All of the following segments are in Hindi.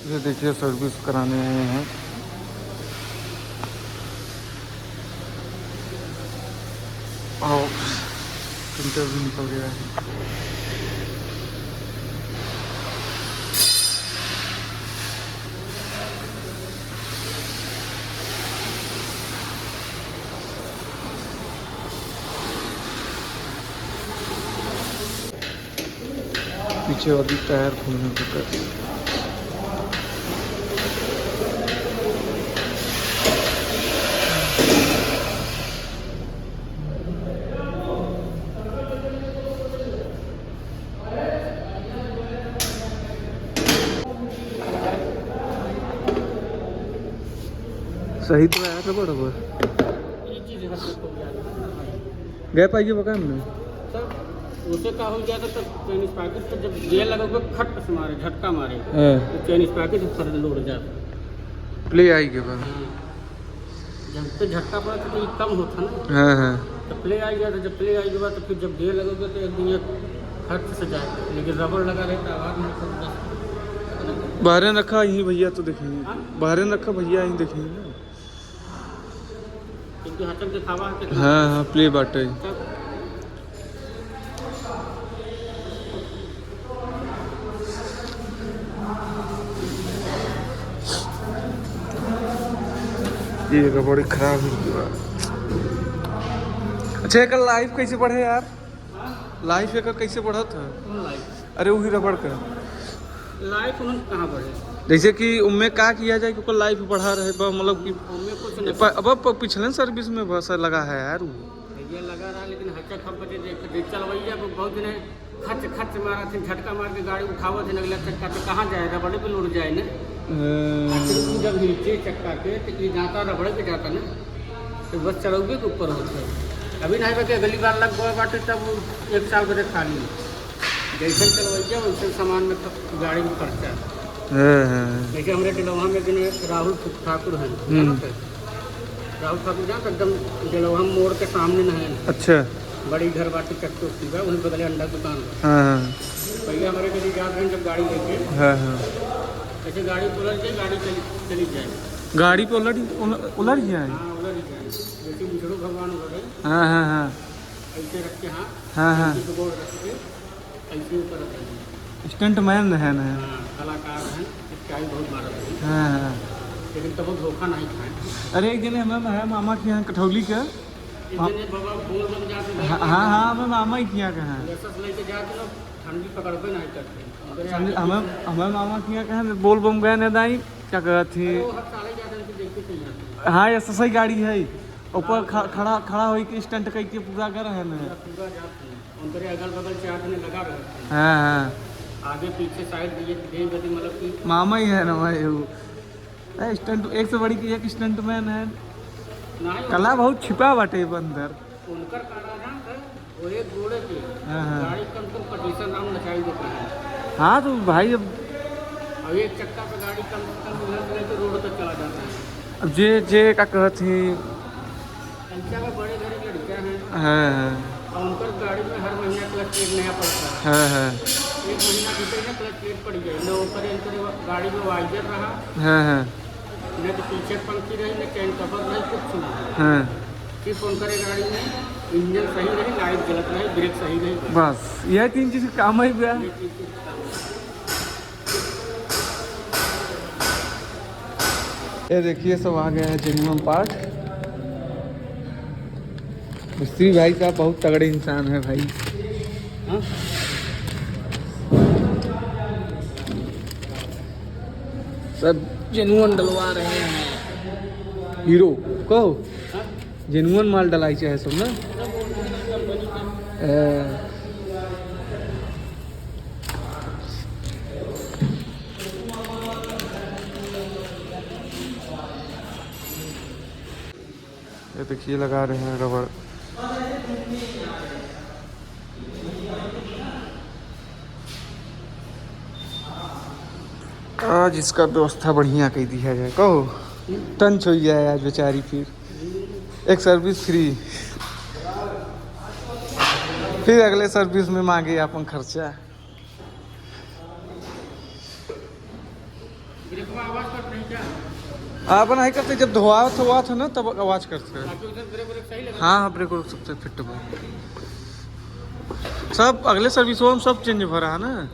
ये देखिए सर्विस कराने आए हैं। और प्रिंटर भी निकल गया है। पीछे वाली टायर खोलने को कर। सही तो आया था बराबर। गए पाइए बका हमने उसे का हो गया था तो चैनीज पैकेट तो जब जेल लगा खट से मारे झटका मारे तो चैनीज पैकेट फर लौट जाता। प्ले आई के बाद जब तो झटका पड़ा तो ये कम होता ना। हाँ हाँ तो प्ले आई गया था, जब प्ले आई के बाद तो फिर जब जेल लगोगे तो एक दिन ये खट से जाए, लेकिन रबड़ लगा रहता आवाज़ नहीं। बाहर रखा यहीं भैया तो देखेंगे। बाहर रखा भैया यहीं देखेंगे ना। हाथक दिखावा हाँ हाँ प्ले बाटे। ये रबड़ खराब हो गया। अच्छा एक लाइफ कैसे पढ़े यार? लाइफ एक कैसे पढ़ा था? अरे वही रबड़ का लाइफ कहाँ पढ़े? जैसे कि उनमें क्या किया जाए क्योंकि लाइफ बढ़ा रहे मतलब कि अब पिछले सर्विस में बहुत लगा है यार वो ये लगा रहा, लेकिन हच्चा खप बजे चलवैया बहुत दिन खच खच मारा थे, झटका मार के गाड़ी उठावा थे अगला चक्का तो कहाँ जाए, रबड़े पे लौट जाए ना। जब नीचे चक्का के तो ये जाता रबड़े पे जाता ना तो बस चढ़ोगे के ऊपर होता है। अभी नहीं बचे अगली बार लग गए बाटे तब 1 साल बजे खाली जैसे चलवैया वैसे सामान में गाड़ी में खर्चा। जैसे हमारे डिलोहा में दिन राहुल ठाकुर हैं, राहुल ठाकुर जहाँ एकदम डिलोहा मोड़ के सामने न है। अच्छा बड़ी घर बाटी चक्की उठती है वहीं बगले अंडा दुकान। पहले हमारे कभी जाते हैं जब गाड़ी लेके ऐसे गाड़ी उलट जाए, गाड़ी चली जाए, गाड़ी पे उलट जाए। उलट ही जाए जैसे विष्णु भगवान उलटे ऐसे रख के गोड़ रख के ऐसे ऊपर रखेंगे। स्टंट मैन है ना, कलाकार हैं, स्टाइल बहुत मारते हैं। लेकिन तब धोखा नहीं खाए। अरे एक दिन हमें है मामा के यहाँ कठौली का हाँ हमें मामा ही किया कहाँ ठंडी पकड़ते नहीं करते। हमें मामा किया कहाँ बोल बम गए न दाई क्या कहती हाँ ये सही गाड़ी है ऊपर खड़ा हो के स्टंट करके पूरा कर रहे हैं। अगल बगल से आदमी लगा रहे हैं। हाँ आगे पीछे साइड मतलब कि मामा ही है ना भाई स्टंट एक से बड़ी की एक स्टंट मैन है। कला बहुत छिपा बाटे अंदर उनकर वो एक घोड़े पे गाड़ी कम से कम 25 राउंड नचाई देते हैं। हाँ तो भाई अब एक चक्का पे गाड़ी कम से कम तो रोड तक चला जाता है। अब जे क्या कहती बड़े घरे लड़कियाँ हैं और उनकर गाड़ी में हर महीना क्लच प्लेट नया पड़ता है। 1 महीना बीते ना क्लच प्लेट पड़ गई न ऊपर गाड़ी में वाइजर रहा न तो पीछे पंखी रही न चैन कवर रही कुछ नहीं। सिर्फ उनकर गाड़ी में इंजन सही रही, लाइट गलत रही, ब्रेक सही रही, बस यह 3 चीज काम है गया। ये देखिए सब आ गया है जेन्युइन पार्ट। मिस्त्री भाई साहब बहुत तगड़े इंसान है भाई। सब जेन्युइन डलवा रहे हैं। हीरो कहो जेन्युइन माल डलाई चाहे सब ना। ये देखिए लगा रहे हैं रबड़। आज इसका व्यवस्था बढ़िया कह दी है कहो टंच हो जाए आज बेचारी फिर एक सर्विस फ्री फिर अगले सर्विस में मांगे अपन खर्चा। ब्रेक में आवाज कर रही क्या? आप नहीं करते, जब धोआ हुआ था ना तब आवाज करते हैं। आपके उधर ब्रेक ब्रेक सही लगा? हाँ हाँ, ब्रेक व्रेक सबसे फिट हुआ सब। अगले सर्विसों में सब चेंज हो रहा है ना।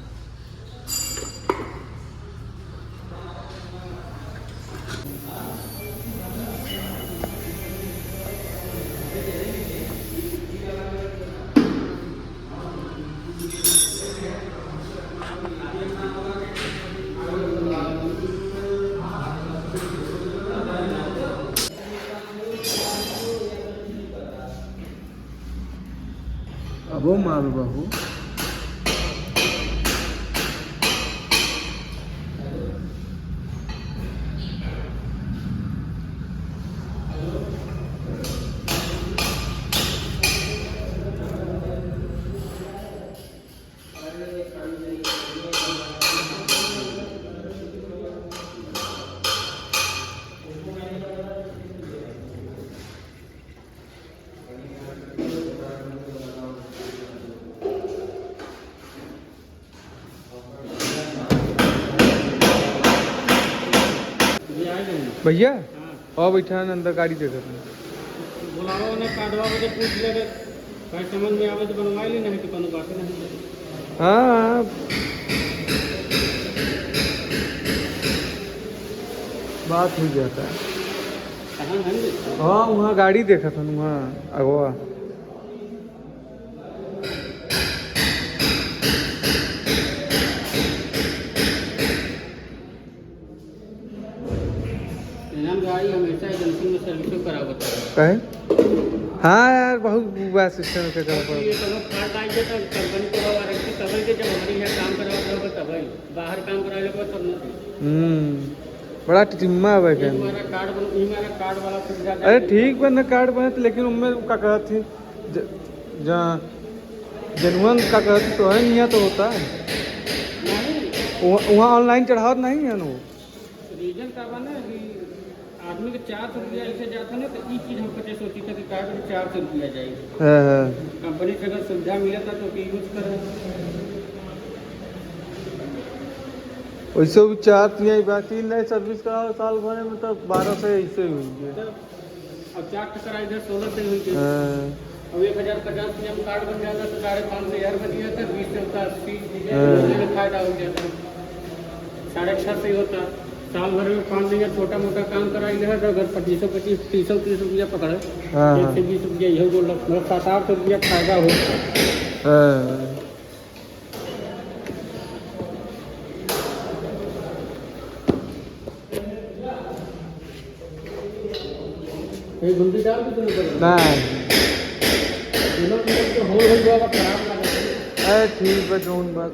अबो मार बहू ये आए नहीं। भैया हाँ। और बैठा है अंदर, गाड़ी देखा था। बुलाओ ने काटवा के पूछ ले रे, भाई समझ में आवे तो बनवा ली, नहीं तो कोनो बात नहीं। हाँ बात हो जाता है। कहाँ है ये? हाँ वहाँ गाड़ी देखा था ना, वहाँ अगवा। इनाम गाड़ी हमेशा एजेंसी में सर्विसिंग करावत है। कहे हाँ यार, बहुत बुरा सिस्टम के कर ये कोनो फाल्ट आई है तो कंपनी को वारंटी तब के जब हमारी यहाँ काम करवाते हो तब बाहर काम कराने को तब नहीं। बड़ा टिम्मा है ये हमारा कार्ड बन, ये हमारा कार्ड वाला सुविधा। अरे ठीक बा ना, कार्ड बने लेकिन उनमें का कहत थी जहाँ जेनुअन का कहत तो है नहीं, तो होता है नहीं वहाँ ऑनलाइन चढ़ावत नहीं है ना। रीजन का बना कि आदमी के 400 रुपया ऐसे जाता ना, तो ये चीज़ हम पहले सोची था कि कार्ड में 400 रुपया जाएगी। हाँ। कंपनी से अगर सुविधा मिला था तो यूज करें। वैसे भी 4 बात 3 नए सर्विस कराओ साल भर में, तो 12 से ऐसे ही हुई है। अब 4 टकरा इधर 16 से हुई थी। अब 1050 रुपया में कार्ड बन जाता तो 5,500 बन गया था, 20 से होता 80 फायदा हो गया था। 6.5 से ही होता, साल भर में 5 दिन छोटा मोटा काम कराई है तो अगर 25-30 रुपया पकड़े, 120 रुपया यही बोल, 700-800 रुपया फायदा हो। कहीं गुंडी डाल भी तो नहीं पड़ेगा। नहीं दोनों मिनट तो हो जाएगा, खराब ना लगे। अरे ठीक है, जोन बात